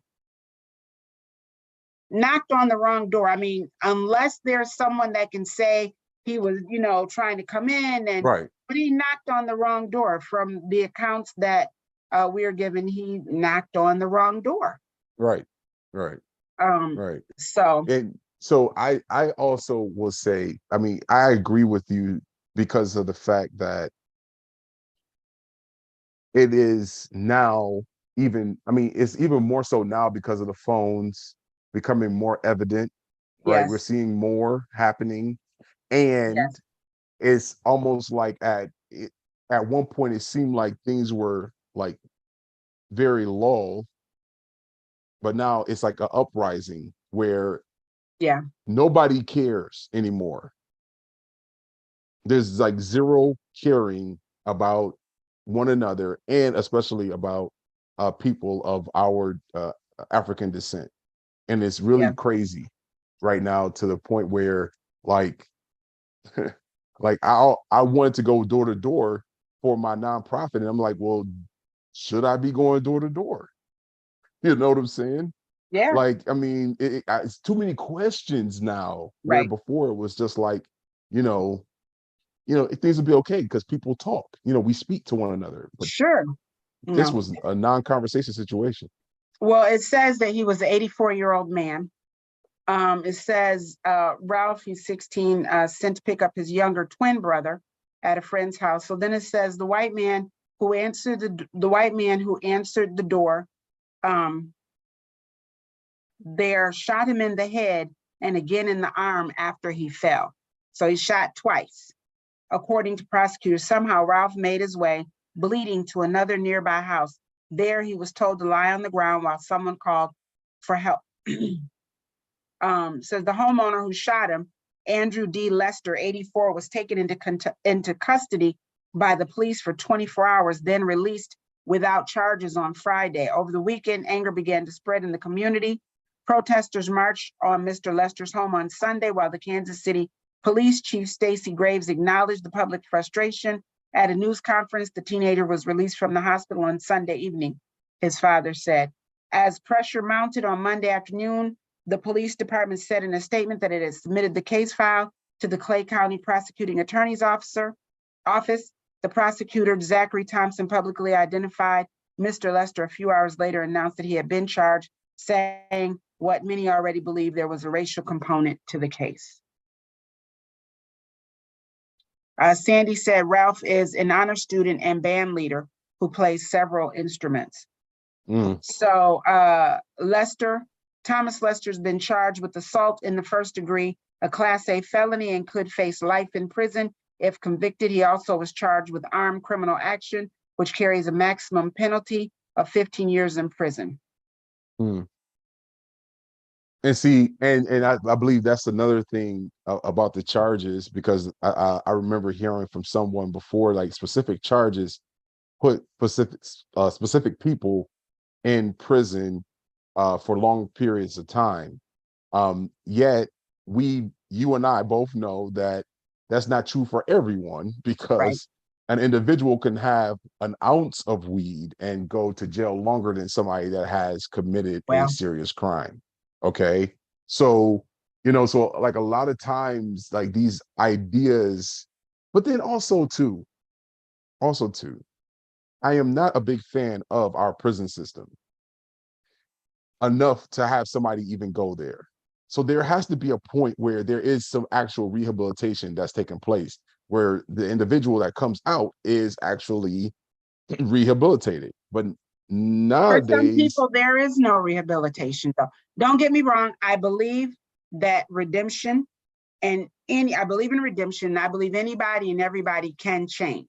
Knocked on the wrong door. I mean, unless there's someone that can say he was, you know, trying to come in, and Right. but he knocked on the wrong door. From the accounts that we are given, he knocked on the wrong door. Right. Right. Right. So And so I also will say, I mean, I agree with you because of the fact that it is now even, I mean, it's even more so now because of the phones becoming more evident, right? We're yes, seeing more happening, and yes, it's almost like at one point it seemed like things were like very low, but now it's like an uprising where yeah, nobody cares anymore. There's like zero caring about one another, and especially about people of our African descent. And it's really yeah, crazy right now, to the point where like like I wanted to go door to door for my nonprofit, and I'm like, well, should I be going door to door? You know what I'm saying? yeah, Like, I mean, it's too many questions now, where right, before it was just like, you know, things would be okay because people talk. We speak to one another. But sure, this no. was a non-conversation situation. Well, it says that he was an 84-year-old man. It says Ralph, he's 16, sent to pick up his younger twin brother at a friend's house. So then it says the white man who answered the door there shot him in the head and again in the arm after he fell. So he shot twice. According to prosecutors, somehow Ralph made his way, bleeding, to another nearby house. There he was told to lie on the ground while someone called for help. Says the homeowner who shot him, Andrew D. Lester, 84, was taken into custody by the police for 24 hours, then released without charges on Friday. Over the weekend, anger began to spread in the community. Protesters marched on Mr. Lester's home on Sunday, while the Kansas City Police Chief Stacey Graves acknowledged the public frustration. At a news conference, the teenager was released from the hospital on Sunday evening, his father said. As pressure mounted on Monday afternoon, the police department said in a statement that it has submitted the case file to the Clay County Prosecuting Attorney's Office. The prosecutor, Zachary Thompson, publicly identified Mr. Lester a few hours later, announced that he had been charged, saying what many already believe, there was a racial component to the case. Sandy said Ralph is an honor student and band leader who plays several instruments. So Thomas Lester's been charged with assault in the first degree, a Class A felony, and could face life in prison if convicted. He also was charged with armed criminal action, which carries a maximum penalty of 15 years in prison. And see, and I believe that's another thing about the charges, because I remember hearing from someone before, like, specific charges put specific people in prison for long periods of time. Yet you and I both know that that's not true for everyone, Right. because an individual can have an ounce of weed and go to jail longer than somebody that has committed a Well, serious crime. Okay. So, so like a lot of times, like, these ideas, but then also too, I am not a big fan of our prison system enough to have somebody even go there. So there has to be a point where there is some actual rehabilitation that's taking place, where the individual that comes out is actually rehabilitated. But for some nowadays, people, there is no rehabilitation, though. Don't get me wrong. I believe that redemption I believe in redemption. I believe anybody and everybody can change.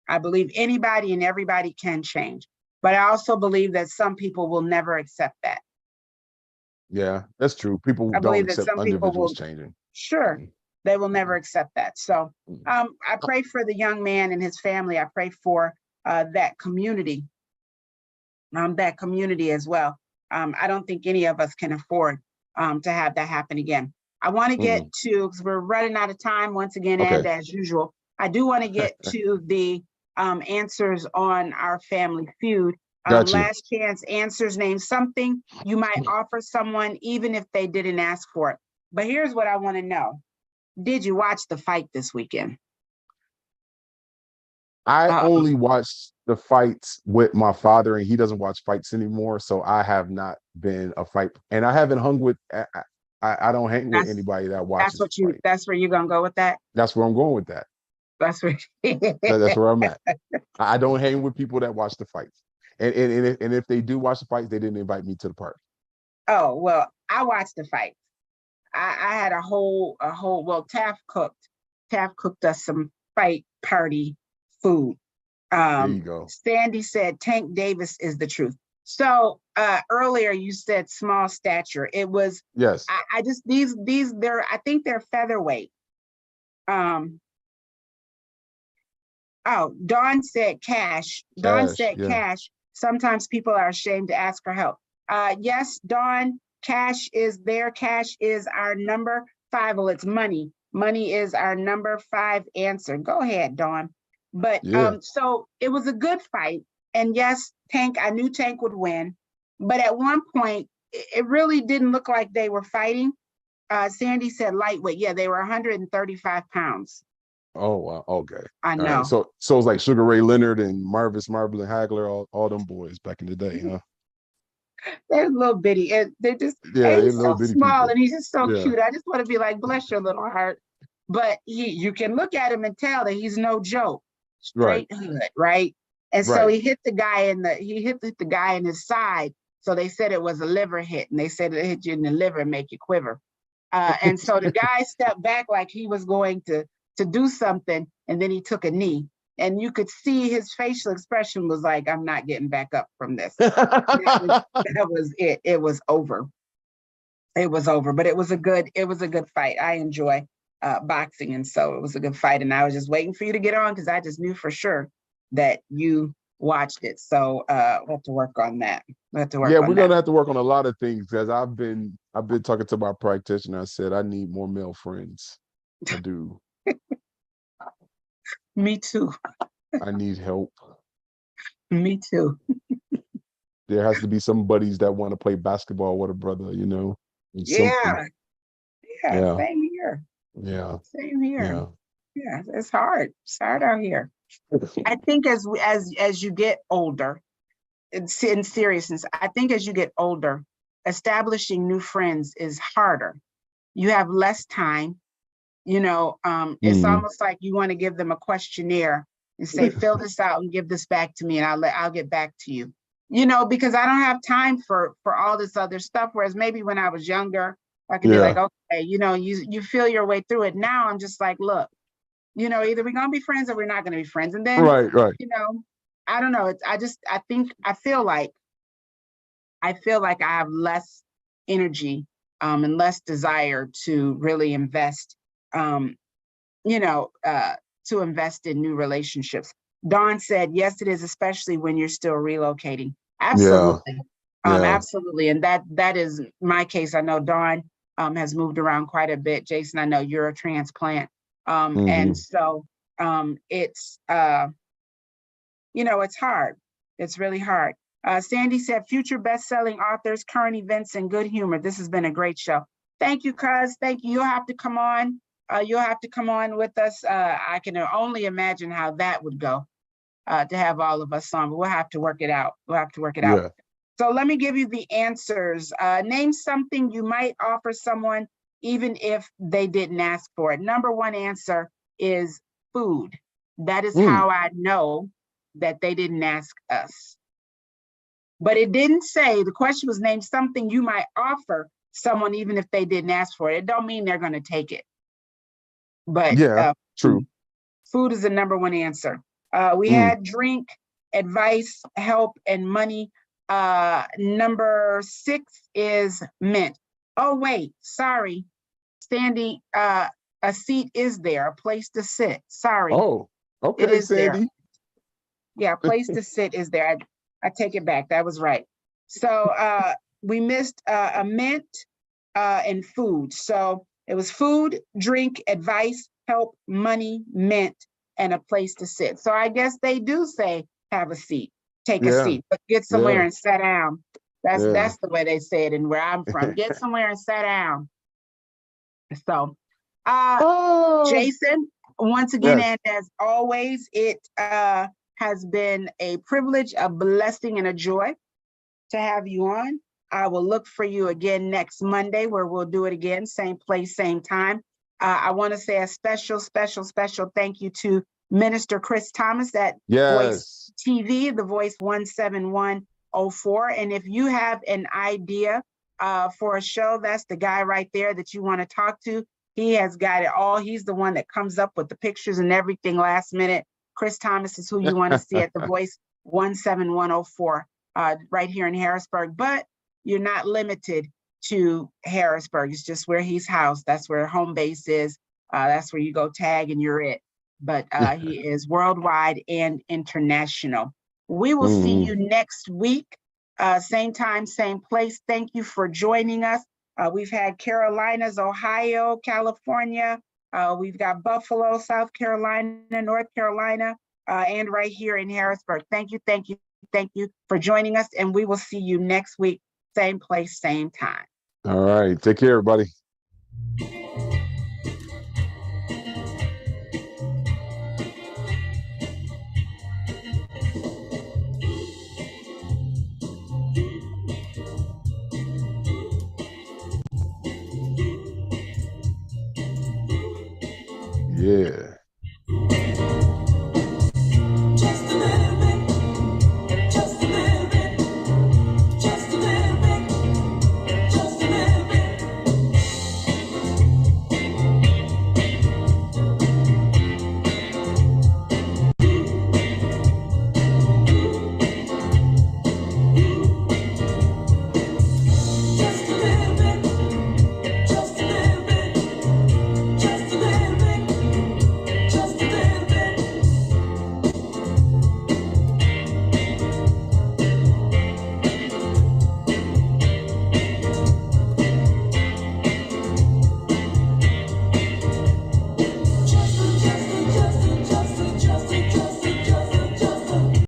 I believe anybody and everybody can change. But I also believe that some people will never accept that. yeah, that's true. People I don't believe that accept some people individuals will, changing. sure, they will never accept that. So Mhm. I pray for the young man and his family. I pray for that community as well. I don't think any of us can afford to have that happen again. I want to get to, because we're running out of time once again, Okay. and as usual, I do want to get to the answers on our Family Feud. Got you. Last chance answers. Name something you might offer someone even if they didn't ask for it. But here's what I want to know. Did you watch the fight this weekend? I only watched the fights with my father, and he doesn't watch fights anymore. So I have not been a fight, and I haven't hung with. I don't hang with anybody that watches. That's where you're gonna go with that. That's where I'm going with that. That's where. That's where I'm at. I don't hang with people that watch the fights, and if they do watch the fights, they didn't invite me to the party. Oh well, I watched the fight. I had a whole. Well, Taft cooked us some fight party food. There you go. Sandy said Tank Davis is the truth. So earlier you said small stature. It was yes. I just these they're I think they're featherweight. Oh, Dawn said cash. Dawn said cash. Sometimes people are ashamed to ask for help. Yes, Dawn, cash is there. Cash is our number 5. Well, it's money. Money is our number 5 answer. Go ahead, Dawn. But so it was a good fight. And yes, Tank, I knew Tank would win. But at one point, it really didn't look like they were fighting. Sandy said lightweight. Yeah, they were 135 pounds. Oh, wow. Okay. I know. Right. So it's like Sugar Ray Leonard and Marvis Marble and Hagler, all them boys back in the day, huh? They're little bitty. They're just, he's so small and he's just so cute. I just want to be like, bless your little heart. But you can look at him and tell that he's no joke. Straight hood, right? And so he hit the guy hit the guy in his side. So they said it was a liver hit, and they said it hit you in the liver and make you quiver. And so the guy stepped back like he was going to do something, and then he took a knee. And you could see his facial expression was like, I'm not getting back up from this. that was it. It was over. It was over. But it was a good fight. I enjoy boxing, and so it was a good fight. And I was just waiting for you to get on because I just knew for sure that you watched it. So we'll have to work on that. We're gonna have to work on a lot of things, because I've been talking to my practitioner. I said I need more male friends. I do. Me too. I need help. Me too. There has to be some buddies that want to play basketball with a brother, you know. Yeah. Same here. Yeah. Same here. Yeah, it's hard. It's hard out here. I think as you get older, in seriousness, I think as you get older, establishing new friends is harder. You have less time. You know, it's almost like you want to give them a questionnaire and say, fill this out and give this back to me, and I'll get back to you. You know, because I don't have time for all this other stuff. Whereas maybe when I was younger, I could be like, okay, you know, you feel your way through it. Now I'm just like, look, you know, either we're gonna be friends or we're not gonna be friends. And then, right. You know, I don't know. I feel like I have less energy and less desire to really invest. To invest in new relationships. Dawn said, yes, it is, especially when you're still relocating. Absolutely. Absolutely. And that is my case. I know Dawn has moved around quite a bit. Jason, I know you're a transplant. And so it's, it's hard. It's really hard. Sandy said, future best-selling authors, current events, and good humor. This has been a great show. Thank you, cuz. Thank you. You'll have to come on. You'll have to come on with us. I can only imagine how that would go to have all of us on, but we'll have to work it out. Out. So let me give you the answers. Name something you might offer someone even if they didn't ask for it. Number 1 answer is food. That is how I know that they didn't ask us. But it didn't say, the question was name something you might offer someone even if they didn't ask for it. It don't mean they're going to take it. But true. Food is the number 1 answer. We had drink, advice, help, and money. Number 6 is mint. Oh, wait, sorry. Sandy, a seat is there, a place to sit. Sorry. Oh, okay, it is Sandy. There. Yeah, a place to sit is there. I take it back. That was right. So we missed a mint, and food. So it was food, drink, advice, help, money, mint, and a place to sit. So I guess they do say have a seat, take a Yeah. seat, but get somewhere and sit down. That's the way they say it, and where I'm from. Get somewhere and sit down. So, Jason, once again, Yes. and as always, it has been a privilege, a blessing, and a joy to have you on. I will look for you again next Monday, where we'll do it again, same place, same time. I want to say a special thank you to Minister Chris Thomas at Voice TV, the Voice 17104. And if you have an idea for a show, that's the guy right there that you want to talk to. He has got it all. He's the one that comes up with the pictures and everything last minute. Chris Thomas is who you want to see at the Voice 17104 right here in Harrisburg. But you're not limited to Harrisburg. It's just where he's housed. That's where home base is. That's where you go tag and you're it. But he is worldwide and international. We will see you next week. Same time, same place. Thank you for joining us. We've had Carolinas, Ohio, California. We've got Buffalo, South Carolina, North Carolina, and right here in Harrisburg. Thank you for joining us. And we will see you next week. Same place, same time. All right. Take care, everybody. Yeah.